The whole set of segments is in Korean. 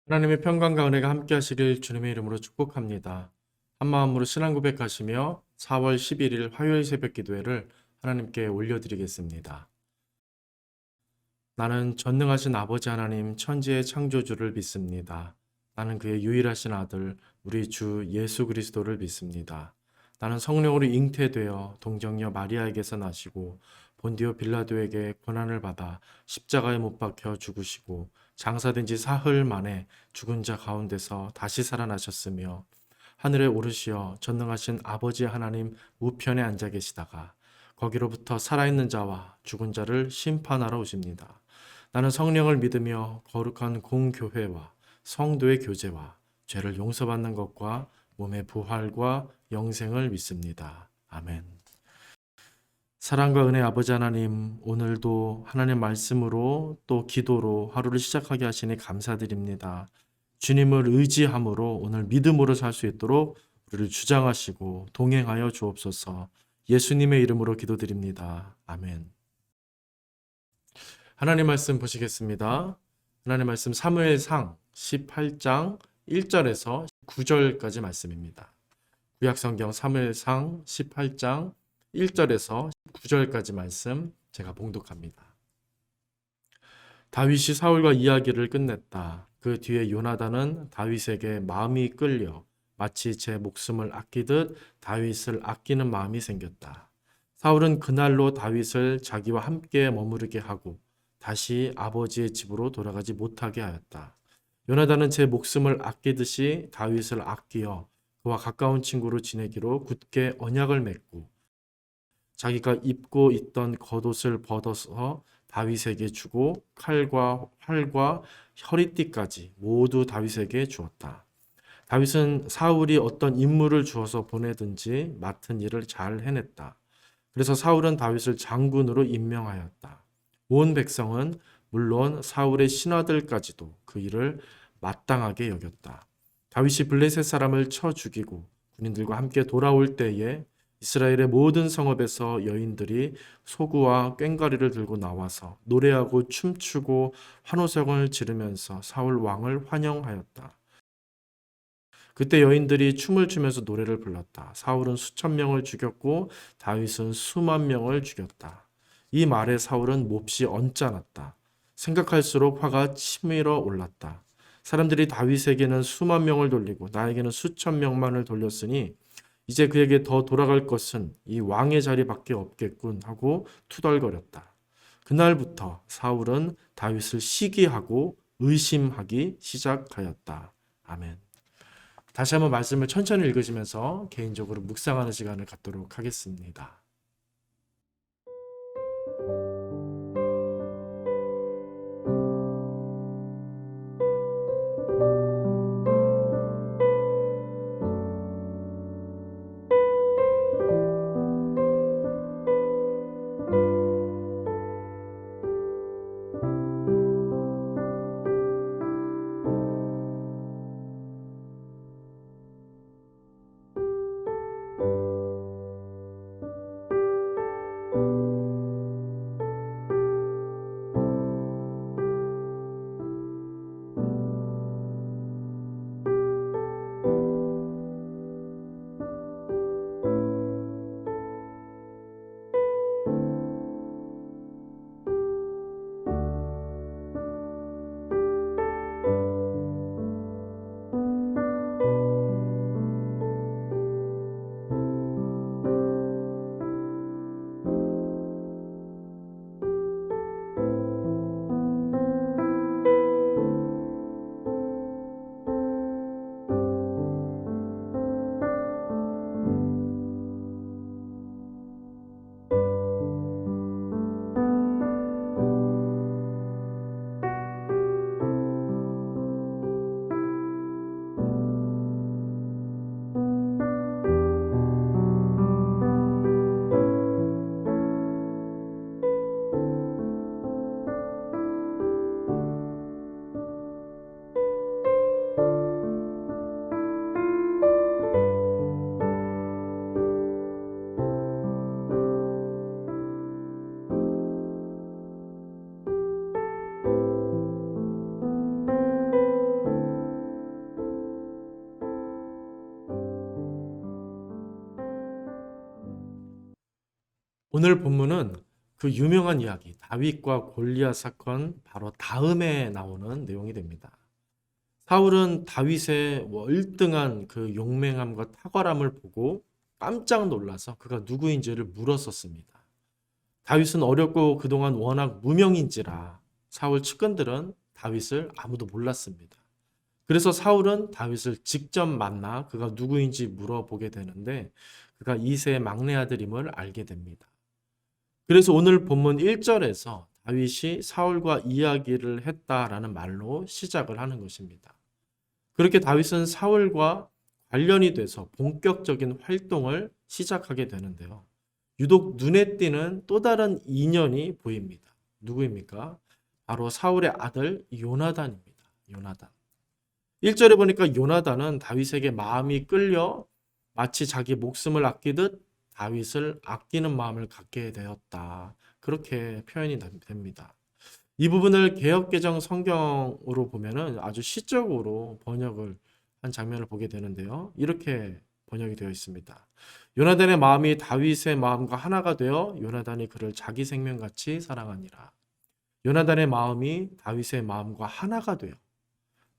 하나님의 평강과 은혜가 함께 하시길 주님의 이름으로 축복합니다. 한마음으로 신앙 고백하시며 4월 11일 화요일 새벽 기도회를 하나님께 올려드리겠습니다. 나는 전능하신 아버지 하나님 천지의 창조주를 믿습니다. 나는 그의 유일하신 아들 우리 주 예수 그리스도를 믿습니다. 나는 성령으로 잉태되어 동정녀 마리아에게서 나시고 본디오 빌라도에게 고난을 받아 십자가에 못 박혀 죽으시고 장사된 지 사흘 만에 죽은 자 가운데서 다시 살아나셨으며 하늘에 오르시어 전능하신 아버지 하나님 우편에 앉아 계시다가 거기로부터 살아있는 자와 죽은 자를 심판하러 오십니다. 나는 성령을 믿으며 거룩한 공교회와 성도의 교제와 죄를 용서받는 것과 몸의 부활과 영생을 믿습니다. 아멘. 사랑과 은혜 아버지 하나님, 오늘도 하나님 말씀으로 또 기도로 하루를 시작하게 하시니 감사드립니다. 주님을 의지함으로 오늘 믿음으로 살 수 있도록 우리를 주장하시고 동행하여 주옵소서. 예수님의 이름으로 기도드립니다. 아멘. 하나님 말씀 보시겠습니다. 하나님 말씀 사무엘상 18장 1절에서 9절까지 말씀입니다. 구약성경 사무엘상 18장 1절에서 9절까지 말씀 제가 봉독합니다. 다윗이 사울과 이야기를 끝냈다. 그 뒤에 요나단은 다윗에게 마음이 끌려 마치 제 목숨을 아끼듯 다윗을 아끼는 마음이 생겼다. 사울은 그날로 다윗을 자기와 함께 머무르게 하고 다시 아버지의 집으로 돌아가지 못하게 하였다. 요나단은 제 목숨을 아끼듯이 다윗을 아끼어 그와 가까운 친구로 지내기로 굳게 언약을 맺고 자기가 입고 있던 겉옷을 벗어서 다윗에게 주고 칼과 활과 허리띠까지 모두 다윗에게 주었다. 다윗은 사울이 어떤 임무를 주어서 보내든지 맡은 일을 잘 해냈다. 그래서 사울은 다윗을 장군으로 임명하였다. 온 백성은 물론 사울의 신하들까지도 그 일을 마땅하게 여겼다. 다윗이 블레셋 사람을 쳐 죽이고 군인들과 함께 돌아올 때에 이스라엘의 모든 성읍에서 여인들이 소구와 꽹과리를 들고 나와서 노래하고 춤추고 환호성을 지르면서 사울 왕을 환영하였다. 그때 여인들이 춤을 추면서 노래를 불렀다. 사울은 수천 명을 죽였고 다윗은 수만 명을 죽였다. 이 말에 사울은 몹시 언짢았다. 생각할수록 화가 치밀어 올랐다. 사람들이 다윗에게는 수만 명을 돌리고 나에게는 수천 명만을 돌렸으니 이제 그에게 더 돌아갈 것은 이 왕의 자리밖에 없겠군 하고 투덜거렸다. 그날부터 사울은 다윗을 시기하고 의심하기 시작하였다. 아멘. 다시 한번 말씀을 천천히 읽으시면서 개인적으로 묵상하는 시간을 갖도록 하겠습니다. 오늘 본문은 그 유명한 이야기 다윗과 골리앗 사건 바로 다음에 나오는 내용이 됩니다. 사울은 다윗의 월등한 그 용맹함과 탁월함을 보고 깜짝 놀라서 그가 누구인지를 물었었습니다. 다윗은 어렸고 그동안 워낙 무명인지라 사울 측근들은 다윗을 아무도 몰랐습니다. 그래서 사울은 다윗을 직접 만나 그가 누구인지 물어보게 되는데 그가 이세의 막내 아들임을 알게 됩니다. 그래서 오늘 본문 1절에서 다윗이 사울과 이야기를 했다라는 말로 시작을 하는 것입니다. 그렇게 다윗은 사울과 관련이 돼서 본격적인 활동을 시작하게 되는데요. 유독 눈에 띄는 또 다른 인연이 보입니다. 누구입니까? 바로 사울의 아들 요나단입니다. 요나단. 1절에 보니까 요나단은 다윗에게 마음이 끌려 마치 자기 목숨을 아끼듯 다윗을 아끼는 마음을 갖게 되었다. 그렇게 표현이 됩니다. 이 부분을 개역개정 성경으로 보면은 아주 시적으로 번역을 한 장면을 보게 되는데요. 이렇게 번역이 되어 있습니다. 요나단의 마음이 다윗의 마음과 하나가 되어 요나단이 그를 자기 생명같이 사랑하니라. 요나단의 마음이 다윗의 마음과 하나가 되어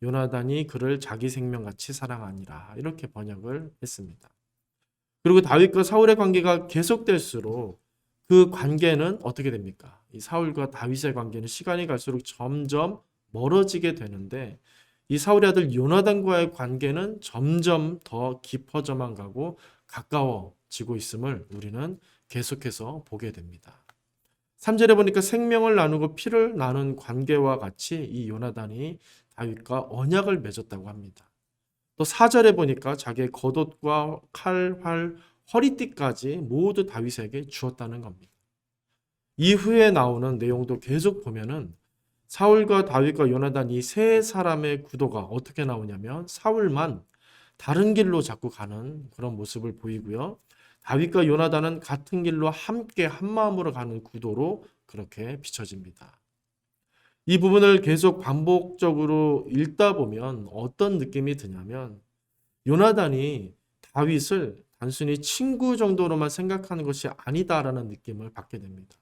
요나단이 그를 자기 생명같이 사랑하니라. 이렇게 번역을 했습니다. 그리고 다윗과 사울의 관계가 계속될수록 그 관계는 어떻게 됩니까? 이 사울과 다윗의 관계는 시간이 갈수록 점점 멀어지게 되는데 이 사울의 아들 요나단과의 관계는 점점 더 깊어져만 가고 가까워지고 있음을 우리는 계속해서 보게 됩니다. 3절에 보니까 생명을 나누고 피를 나눈 관계와 같이 이 요나단이 다윗과 언약을 맺었다고 합니다. 또 4절에 보니까 자기의 겉옷과 칼, 활, 허리띠까지 모두 다윗에게 주었다는 겁니다. 이후에 나오는 내용도 계속 보면은 사울과 다윗과 요나단 이 세 사람의 구도가 어떻게 나오냐면 사울만 다른 길로 자꾸 가는 그런 모습을 보이고요. 다윗과 요나단은 같은 길로 함께 한 마음으로 가는 구도로 그렇게 비춰집니다. 이 부분을 계속 반복적으로 읽다 보면 어떤 느낌이 드냐면 요나단이 다윗을 단순히 친구 정도로만 생각하는 것이 아니다라는 느낌을 받게 됩니다.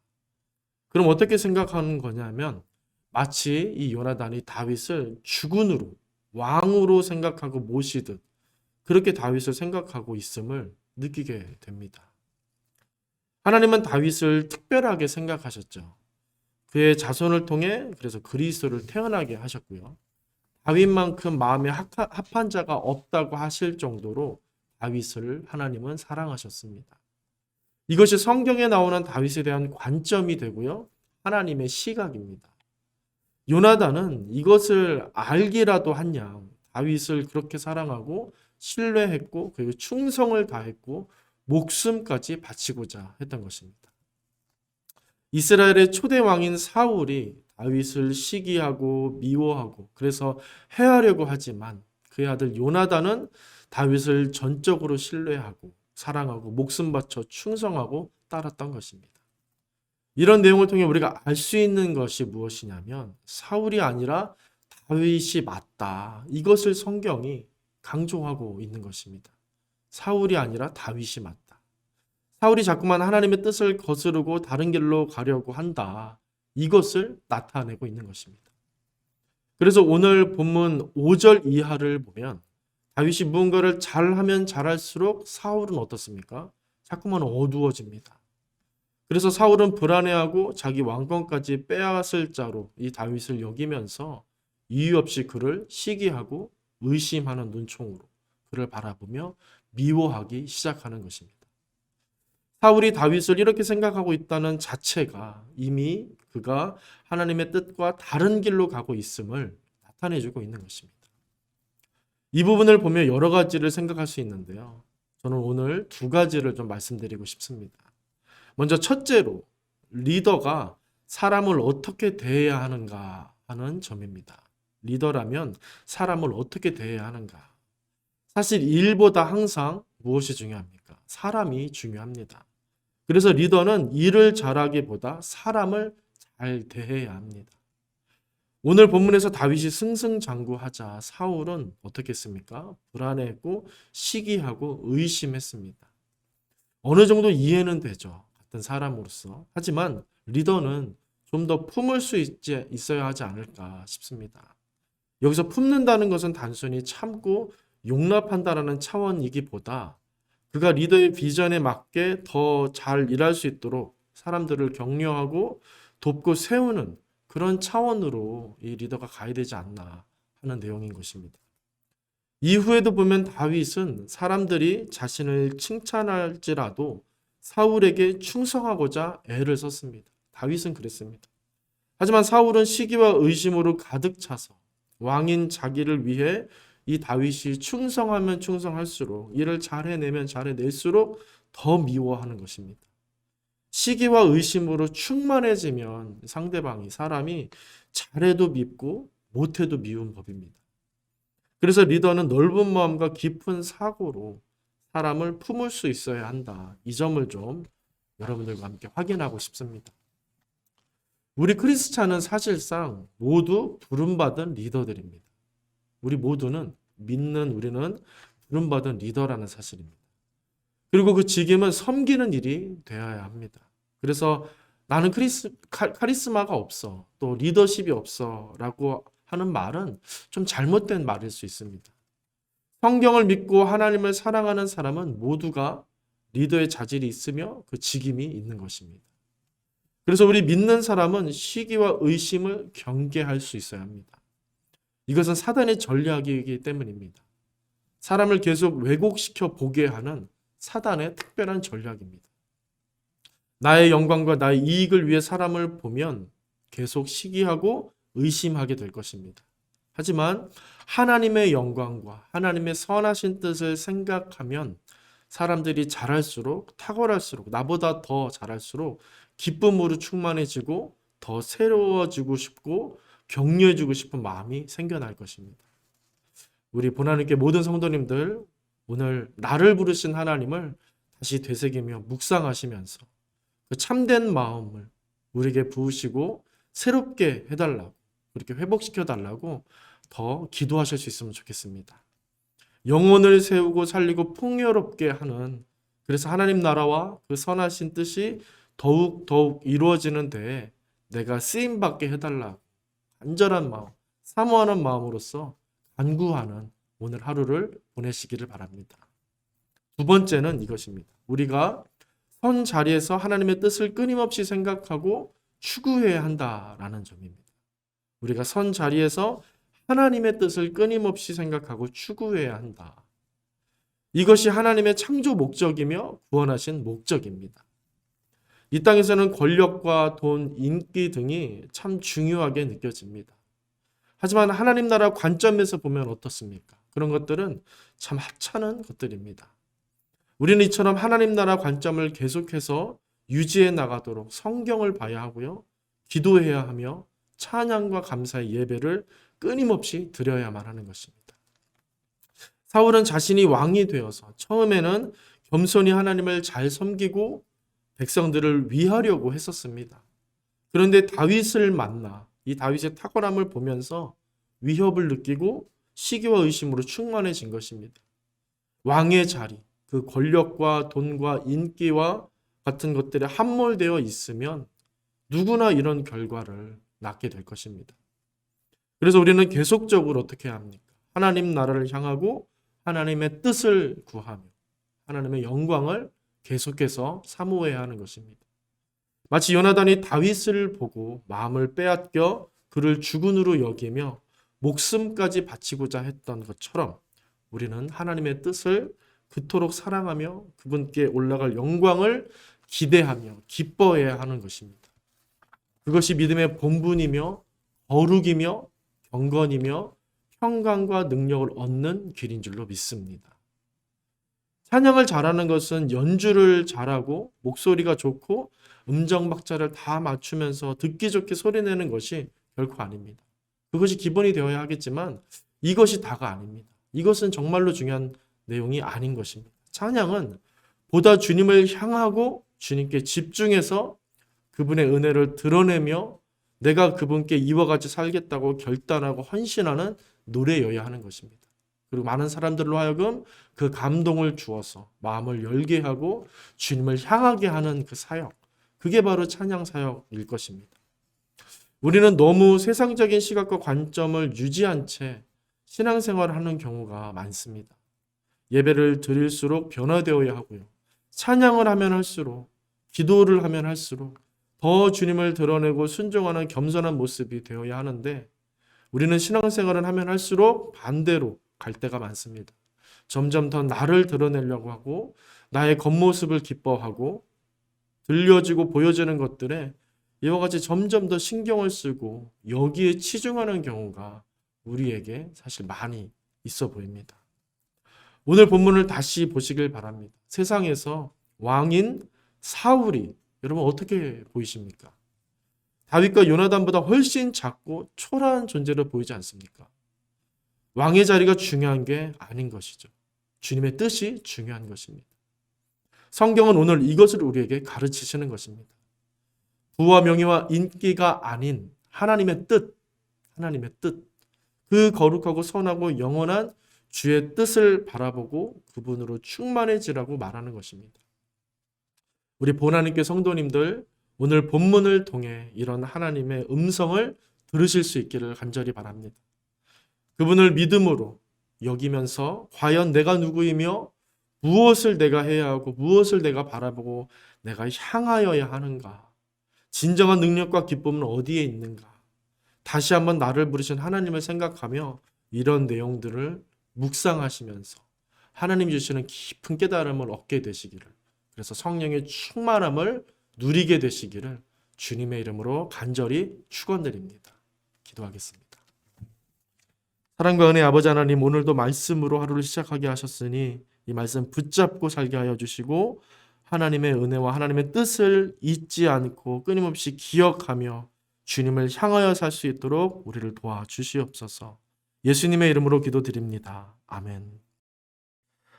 그럼 어떻게 생각하는 거냐면 마치 이 요나단이 다윗을 주군으로 왕으로 생각하고 모시듯 그렇게 다윗을 생각하고 있음을 느끼게 됩니다. 하나님은 다윗을 특별하게 생각하셨죠. 그의 자손을 통해 그래서 그리스도를 태어나게 하셨고요. 다윗만큼 마음에 합한 자가 없다고 하실 정도로 다윗을 하나님은 사랑하셨습니다. 이것이 성경에 나오는 다윗에 대한 관점이 되고요. 하나님의 시각입니다. 요나단은 이것을 알기라도 한 양 다윗을 그렇게 사랑하고 신뢰했고 그리고 충성을 다했고 목숨까지 바치고자 했던 것입니다. 이스라엘의 초대 왕인 사울이 다윗을 시기하고 미워하고 그래서 해하려고 하지만 그의 아들 요나단은 다윗을 전적으로 신뢰하고 사랑하고 목숨 바쳐 충성하고 따랐던 것입니다. 이런 내용을 통해 우리가 알 수 있는 것이 무엇이냐면 사울이 아니라 다윗이 맞다. 이것을 성경이 강조하고 있는 것입니다. 사울이 아니라 다윗이 맞다. 사울이 자꾸만 하나님의 뜻을 거스르고 다른 길로 가려고 한다. 이것을 나타내고 있는 것입니다. 그래서 오늘 본문 5절 이하를 보면 다윗이 무언가를 잘하면 잘할수록 사울은 어떻습니까? 자꾸만 어두워집니다. 그래서 사울은 불안해하고 자기 왕권까지 빼앗을 자로 이 다윗을 여기면서 이유 없이 그를 시기하고 의심하는 눈총으로 그를 바라보며 미워하기 시작하는 것입니다. 사울이 다윗을 이렇게 생각하고 있다는 자체가 이미 그가 하나님의 뜻과 다른 길로 가고 있음을 나타내주고 있는 것입니다. 이 부분을 보며 여러 가지를 생각할 수 있는데요. 저는 오늘 두 가지를 좀 말씀드리고 싶습니다. 먼저 첫째로 리더가 사람을 어떻게 대해야 하는가 하는 점입니다. 리더라면 사람을 어떻게 대해야 하는가. 사실 일보다 항상 무엇이 중요합니까? 사람이 중요합니다. 그래서 리더는 일을 잘하기보다 사람을 잘 대해야 합니다. 오늘 본문에서 다윗이 승승장구하자 사울은 어떻게 했습니까? 불안해했고 시기하고 의심했습니다. 어느 정도 이해는 되죠. 같은 사람으로서. 하지만 리더는 좀 더 품을 수 있어야 하지 않을까 싶습니다. 여기서 품는다는 것은 단순히 참고 용납한다라는 차원이기보다 그가 리더의 비전에 맞게 더 잘 일할 수 있도록 사람들을 격려하고 돕고 세우는 그런 차원으로 이 리더가 가야 되지 않나 하는 내용인 것입니다. 이후에도 보면 다윗은 사람들이 자신을 칭찬할지라도 사울에게 충성하고자 애를 썼습니다. 다윗은 그랬습니다. 하지만 사울은 시기와 의심으로 가득 차서 왕인 자기를 위해 이 다윗이 충성하면 충성할수록 일을 잘 해내면 잘 해낼수록 더 미워하는 것입니다. 시기와 의심으로 충만해지면 상대방이 사람이 잘해도 밉고 못해도 미운 법입니다. 그래서 리더는 넓은 마음과 깊은 사고로 사람을 품을 수 있어야 한다. 이 점을 좀 여러분들과 함께 확인하고 싶습니다. 우리 크리스찬은 사실상 모두 부름받은 리더들입니다. 우리 모두는 우리는 부름받은 리더라는 사실입니다. 그리고 그 직임은 섬기는 일이 되어야 합니다. 그래서 나는 카리스마가 없어, 또 리더십이 없어 라고 하는 말은 좀 잘못된 말일 수 있습니다. 성경을 믿고 하나님을 사랑하는 사람은 모두가 리더의 자질이 있으며 그 직임이 있는 것입니다. 그래서 우리 믿는 사람은 시기와 의심을 경계할 수 있어야 합니다. 이것은 사단의 전략이기 때문입니다. 사람을 계속 왜곡시켜 보게 하는 사단의 특별한 전략입니다. 나의 영광과 나의 이익을 위해 사람을 보면 계속 시기하고 의심하게 될 것입니다. 하지만 하나님의 영광과 하나님의 선하신 뜻을 생각하면 사람들이 잘할수록, 탁월할수록, 나보다 더 잘할수록 기쁨으로 충만해지고 더 새로워지고 싶고 격려해주고 싶은 마음이 생겨날 것입니다. 우리 보나님께 모든 성도님들, 오늘 나를 부르신 하나님을 다시 되새기며 묵상하시면서 그 참된 마음을 우리에게 부으시고 새롭게 해달라고, 그렇게 회복시켜달라고 더 기도하실 수 있으면 좋겠습니다. 영혼을 세우고 살리고 풍요롭게 하는, 그래서 하나님 나라와 그 선하신 뜻이 더욱 이루어지는 데에 내가 쓰임받게 해달라고 간절한 마음, 사모하는 마음으로서 간구하는 오늘 하루를 보내시기를 바랍니다. 두 번째는 이것입니다. 우리가 선 자리에서 하나님의 뜻을 끊임없이 생각하고 추구해야 한다라는 점입니다. 우리가 선 자리에서 하나님의 뜻을 끊임없이 생각하고 추구해야 한다. 이것이 하나님의 창조 목적이며 구원하신 목적입니다. 이 땅에서는 권력과 돈, 인기 등이 참 중요하게 느껴집니다. 하지만 하나님 나라 관점에서 보면 어떻습니까? 그런 것들은 참 하찮은 것들입니다. 우리는 이처럼 하나님 나라 관점을 계속해서 유지해 나가도록 성경을 봐야 하고요. 기도해야 하며 찬양과 감사의 예배를 끊임없이 드려야만 하는 것입니다. 사울은 자신이 왕이 되어서 처음에는 겸손히 하나님을 잘 섬기고 백성들을 위하려고 했었습니다. 그런데 다윗을 만나 이 다윗의 탁월함을 보면서 위협을 느끼고 시기와 의심으로 충만해진 것입니다. 왕의 자리, 그 권력과 돈과 인기와 같은 것들에 함몰되어 있으면 누구나 이런 결과를 낳게 될 것입니다. 그래서 우리는 계속적으로 어떻게 해야 합니까? 하나님 나라를 향하고 하나님의 뜻을 구하며 하나님의 영광을 계속해서 사모해야 하는 것입니다. 마치 요나단이 다윗을 보고 마음을 빼앗겨 그를 주군으로 여기며 목숨까지 바치고자 했던 것처럼 우리는 하나님의 뜻을 그토록 사랑하며 그분께 올라갈 영광을 기대하며 기뻐해야 하는 것입니다. 그것이 믿음의 본분이며 거룩이며 경건이며 평강과 능력을 얻는 길인 줄로 믿습니다. 찬양을 잘하는 것은 연주를 잘하고 목소리가 좋고 음정 박자를 다 맞추면서 듣기 좋게 소리내는 것이 결코 아닙니다. 그것이 기본이 되어야 하겠지만 이것이 다가 아닙니다. 이것은 정말로 중요한 내용이 아닌 것입니다. 찬양은 보다 주님을 향하고 주님께 집중해서 그분의 은혜를 드러내며 내가 그분께 이와 같이 살겠다고 결단하고 헌신하는 노래여야 하는 것입니다. 그리고 많은 사람들로 하여금 그 감동을 주어서 마음을 열게 하고 주님을 향하게 하는 그 사역, 그게 바로 찬양 사역일 것입니다. 우리는 너무 세상적인 시각과 관점을 유지한 채 신앙생활을 하는 경우가 많습니다. 예배를 드릴수록 변화되어야 하고요. 찬양을 하면 할수록, 기도를 하면 할수록 더 주님을 드러내고 순종하는 겸손한 모습이 되어야 하는데, 우리는 신앙생활을 하면 할수록 반대로 갈 때가 많습니다. 점점 더 나를 드러내려고 하고 나의 겉모습을 기뻐하고 들려지고 보여지는 것들에 이와 같이 점점 더 신경을 쓰고 여기에 치중하는 경우가 우리에게 사실 많이 있어 보입니다. 오늘 본문을 다시 보시길 바랍니다. 세상에서 왕인 사울이 여러분 어떻게 보이십니까? 다윗과 요나단보다 훨씬 작고 초라한 존재로 보이지 않습니까? 왕의 자리가 중요한 게 아닌 것이죠. 주님의 뜻이 중요한 것입니다. 성경은 오늘 이것을 우리에게 가르치시는 것입니다. 부와 명예와 인기가 아닌 하나님의 뜻, 그 거룩하고 선하고 영원한 주의 뜻을 바라보고 그분으로 충만해지라고 말하는 것입니다. 우리 보나님교 성도님들, 오늘 본문을 통해 이런 하나님의 음성을 들으실 수 있기를 간절히 바랍니다. 그분을 믿음으로 여기면서 과연 내가 누구이며 무엇을 내가 해야 하고 무엇을 내가 바라보고 내가 향하여야 하는가? 진정한 능력과 기쁨은 어디에 있는가? 다시 한번 나를 부르신 하나님을 생각하며 이런 내용들을 묵상하시면서 하나님 주시는 깊은 깨달음을 얻게 되시기를, 그래서 성령의 충만함을 누리게 되시기를 주님의 이름으로 간절히 축원드립니다. 기도하겠습니다. 사랑과 은혜 아버지 하나님, 오늘도 말씀으로 하루를 시작하게 하셨으니 이 말씀 붙잡고 살게 하여 주시고 하나님의 은혜와 하나님의 뜻을 잊지 않고 끊임없이 기억하며 주님을 향하여 살 수 있도록 우리를 도와주시옵소서. 예수님의 이름으로 기도드립니다. 아멘.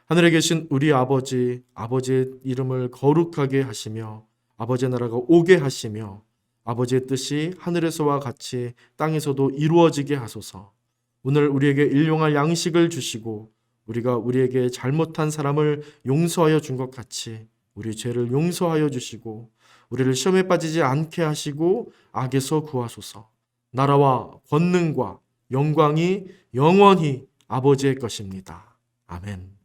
하늘에 계신 우리 아버지, 아버지의 이름을 거룩하게 하시며 아버지의 나라가 오게 하시며 아버지의 뜻이 하늘에서와 같이 땅에서도 이루어지게 하소서. 오늘 우리에게 일용할 양식을 주시고 우리가 우리에게 잘못한 사람을 용서하여 준 것 같이 우리 죄를 용서하여 주시고 우리를 시험에 빠지지 않게 하시고 악에서 구하소서. 나라와 권능과 영광이 영원히 아버지의 것입니다. 아멘.